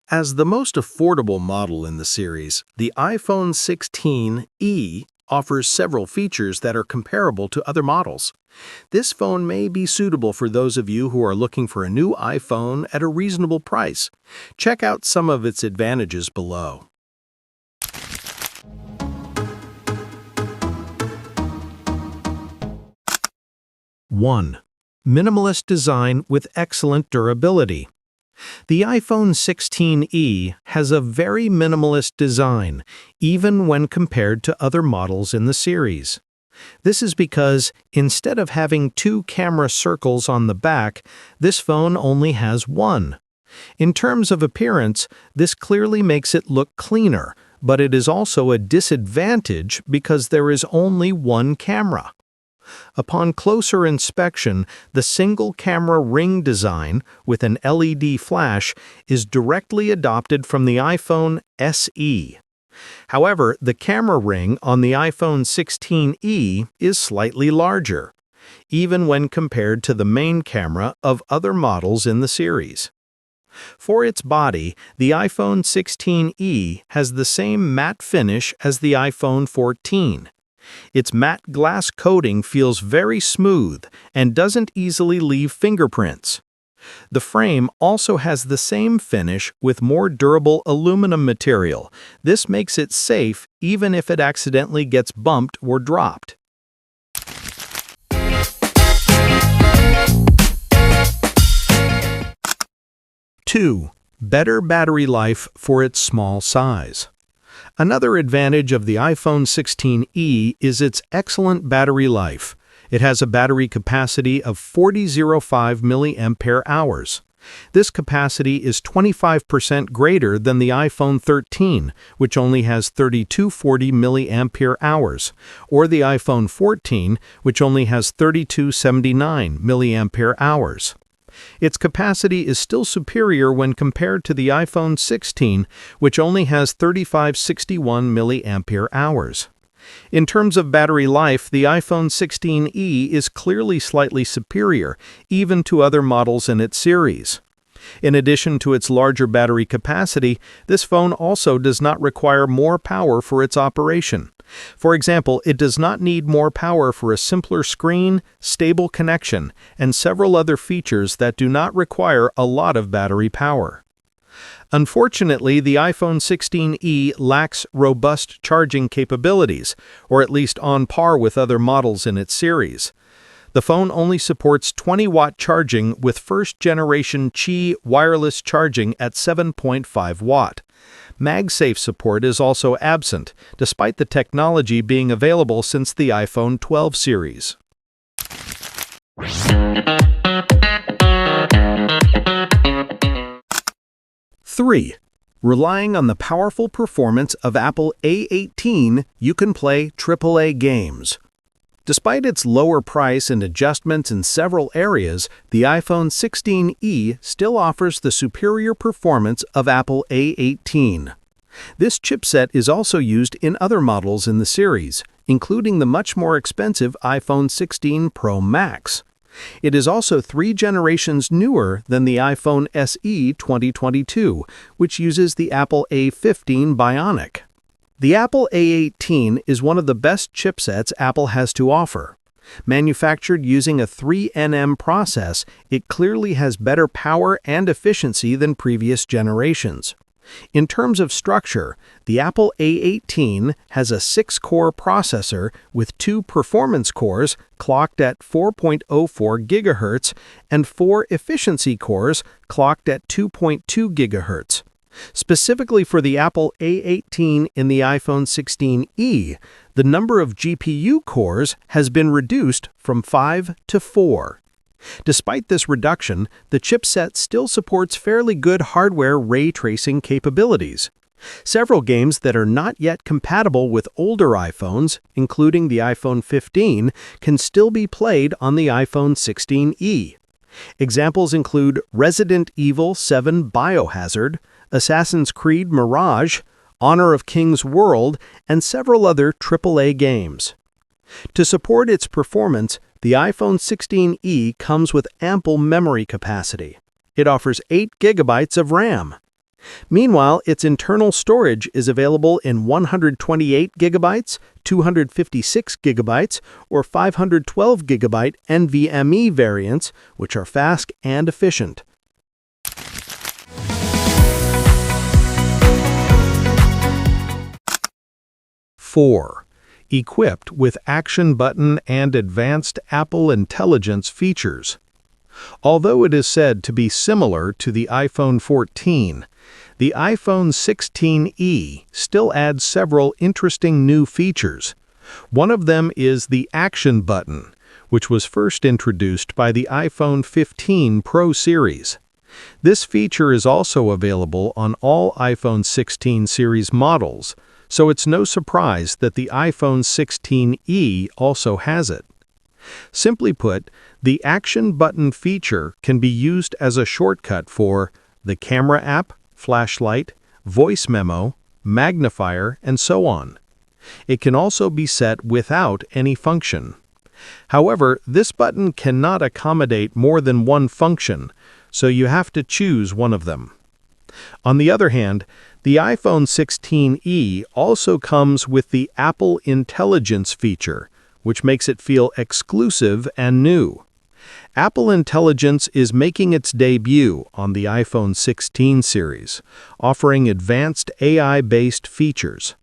As the most affordable model in the series, the iPhone 16e offers several features that are comparable to other models. This phone may be suitable for those of you who are looking for a new iPhone at a reasonable price. Check out some of its advantages below. 1. Minimalist design with excellent durability. The iPhone 16e has a very minimalist design, even when compared to other models in the series. This is because, instead of having two camera circles on the back, this phone only has one. In terms of appearance, this clearly makes it look cleaner, but it is also a disadvantage because there is only one camera. Upon closer inspection, the single-camera ring design with an LED flash is directly adopted from the iPhone SE. However, the camera ring on the iPhone 16e is slightly larger, even when compared to the main camera of other models in the series. For its body, the iPhone 16e has the same matte finish as the iPhone 14. Its matte glass coating feels very smooth and doesn't easily leave fingerprints. The frame also has the same finish with more durable aluminum material. This makes it safe even if it accidentally gets bumped or dropped. 2. Better battery life for its small size. Another advantage of the iPhone 16e is its excellent battery life. It has a battery capacity of 4005 mAh. This capacity is 25% greater than the iPhone 13, which only has 3240 mAh, or the iPhone 14, which only has 3279 mAh. Its capacity is still superior when compared to the iPhone 16, which only has 3561 mAh. In terms of battery life, the iPhone 16e is clearly slightly superior, even to other models in its series. In addition to its larger battery capacity, this phone also does not require more power for its operation. For example, it does not need more power for a simpler screen, stable connection, and several other features that do not require a lot of battery power. Unfortunately, the iPhone 16e lacks robust charging capabilities, or at least on par with other models in its series. The phone only supports 20-watt charging with first-generation Qi wireless charging at 7.5 watt. MagSafe support is also absent, despite the technology being available since the iPhone 12 series. 3. Relying on the powerful performance of Apple A18, you can play AAA games. Despite its lower price and adjustments in several areas, the iPhone 16e still offers the superior performance of Apple A18. This chipset is also used in other models in the series, including the much more expensive iPhone 16 Pro Max. It is also 3 generations newer than the iPhone SE 2022, which uses the Apple A15 Bionic. The Apple A18 is one of the best chipsets Apple has to offer. Manufactured using a 3nm process, it clearly has better power and efficiency than previous generations. In terms of structure, the Apple A18 has a 6-core processor with 2 performance cores clocked at 4.04 GHz and 4 efficiency cores clocked at 2.2 GHz. Specifically for the Apple A18 in the iPhone 16e, the number of GPU cores has been reduced from 5 to 4. Despite this reduction, the chipset still supports fairly good hardware ray tracing capabilities. Several games that are not yet compatible with older iPhones, including the iPhone 15, can still be played on the iPhone 16e. Examples include Resident Evil 7 Biohazard, Assassin's Creed Mirage, Honor of Kings World, and several other AAA games. To support its performance, the iPhone 16e comes with ample memory capacity. It offers 8 GB of RAM. Meanwhile, its internal storage is available in 128 gigabytes, 256 gigabytes, or 512 gigabyte NVMe variants, which are fast and efficient. 4. Equipped with Action Button and advanced Apple Intelligence features. Although it is said to be similar to the iPhone 14, the iPhone 16e still adds several interesting new features. One of them is the Action Button, which was first introduced by the iPhone 15 Pro series. This feature is also available on all iPhone 16 series models, so it's no surprise that the iPhone 16e also has it. Simply put, the Action Button feature can be used as a shortcut for the Camera app, Flashlight, Voice Memo, Magnifier, and so on. It can also be set without any function. However, this button cannot accommodate more than one function, so you have to choose one of them. On the other hand, the iPhone 16e also comes with the Apple Intelligence feature, which makes it feel exclusive and new. Apple Intelligence is making its debut on the iPhone 16 series, offering advanced AI-based features.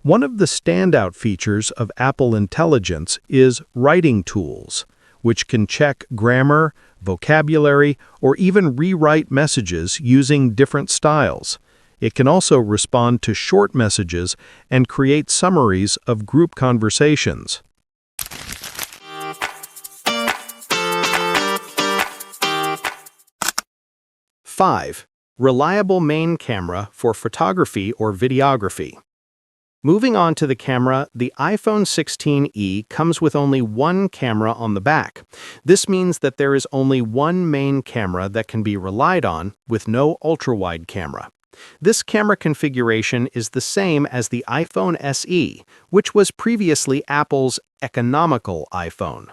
One of the standout features of Apple Intelligence is writing tools, which can check grammar, vocabulary, or even rewrite messages using different styles. It can also respond to short messages and create summaries of group conversations. 5. Reliable main camera for photography or videography. Moving on to the camera, the iPhone 16e comes with only one camera on the back. This means that there is only one main camera that can be relied on, with no ultra-wide camera. This camera configuration is the same as the iPhone SE, which was previously Apple's economical iPhone.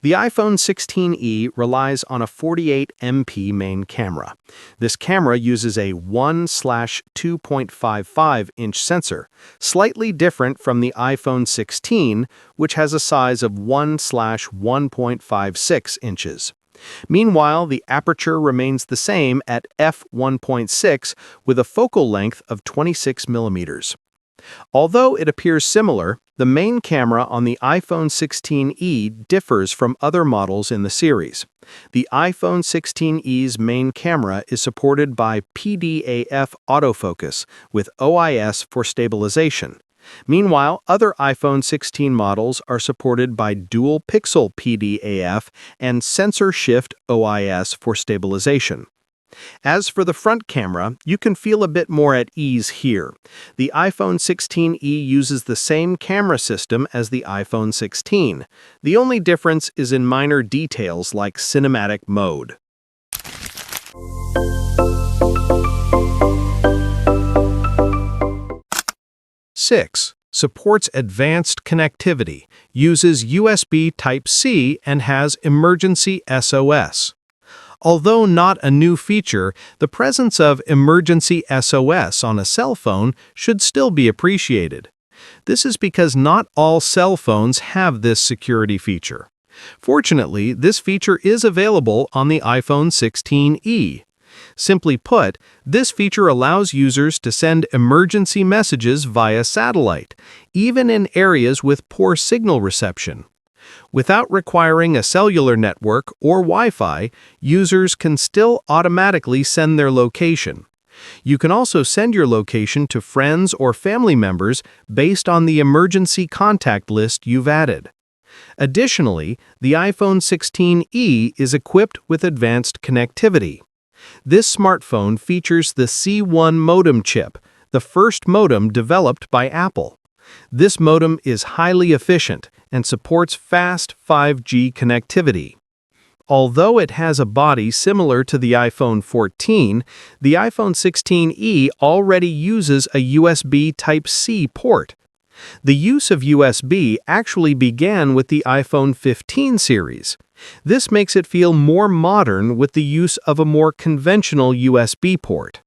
The iPhone 16e relies on a 48MP main camera. This camera uses a 1/2.55-inch sensor, slightly different from the iPhone 16, which has a size of 1/1.56 inches. Meanwhile, the aperture remains the same at f1.6 with a focal length of 26 millimeters. Although it appears similar, the main camera on the iPhone 16e differs from other models in the series. The iPhone 16e's main camera is supported by PDAF autofocus with OIS for stabilization. Meanwhile, other iPhone 16 models are supported by dual pixel PDAF and sensor shift OIS for stabilization. As for the front camera, you can feel a bit more at ease here. The iPhone 16e uses the same camera system as the iPhone 16. The only difference is in minor details like cinematic mode. 6. Supports advanced connectivity, uses USB Type-C, and has emergency SOS. Although not a new feature, the presence of emergency SOS on a cell phone should still be appreciated. This is because not all cell phones have this security feature. Fortunately, this feature is available on the iPhone 16e. Simply put, this feature allows users to send emergency messages via satellite, even in areas with poor signal reception. Without requiring a cellular network or Wi-Fi, users can still automatically send their location. You can also send your location to friends or family members based on the emergency contact list you've added. Additionally, the iPhone 16e is equipped with advanced connectivity. This smartphone features the C1 modem chip, the first modem developed by Apple. This modem is highly efficient and supports fast 5G connectivity. Although it has a body similar to the iPhone 14, the iPhone 16e already uses a USB Type-C port. The use of USB actually began with the iPhone 15 series. This makes it feel more modern with the use of a more conventional USB port.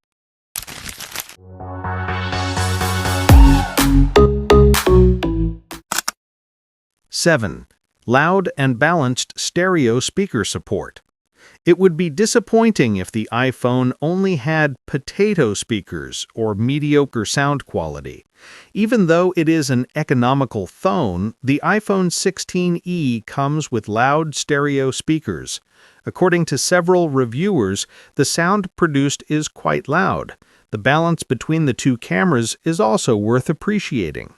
7. Loud and balanced stereo speaker support. It would be disappointing if the iPhone only had potato speakers or mediocre sound quality. Even though it is an economical phone, the iPhone 16e comes with loud stereo speakers. According to several reviewers, the sound produced is quite loud. The balance between the two cameras is also worth appreciating.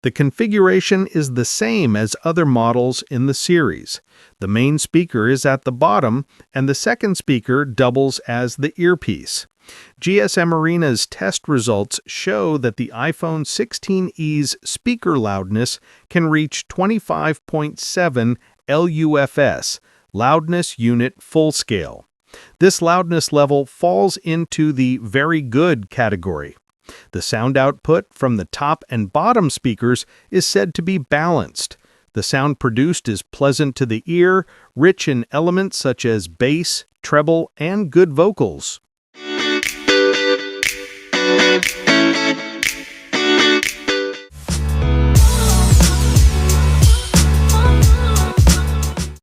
The configuration is the same as other models in the series. The main speaker is at the bottom, and the second speaker doubles as the earpiece. GSM Arena's test results show that the iPhone 16e's speaker loudness can reach 25.7 LUFS, loudness unit full scale. This loudness level falls into the very good category. The sound output from the top and bottom speakers is said to be balanced. The sound produced is pleasant to the ear, rich in elements such as bass, treble, and good vocals.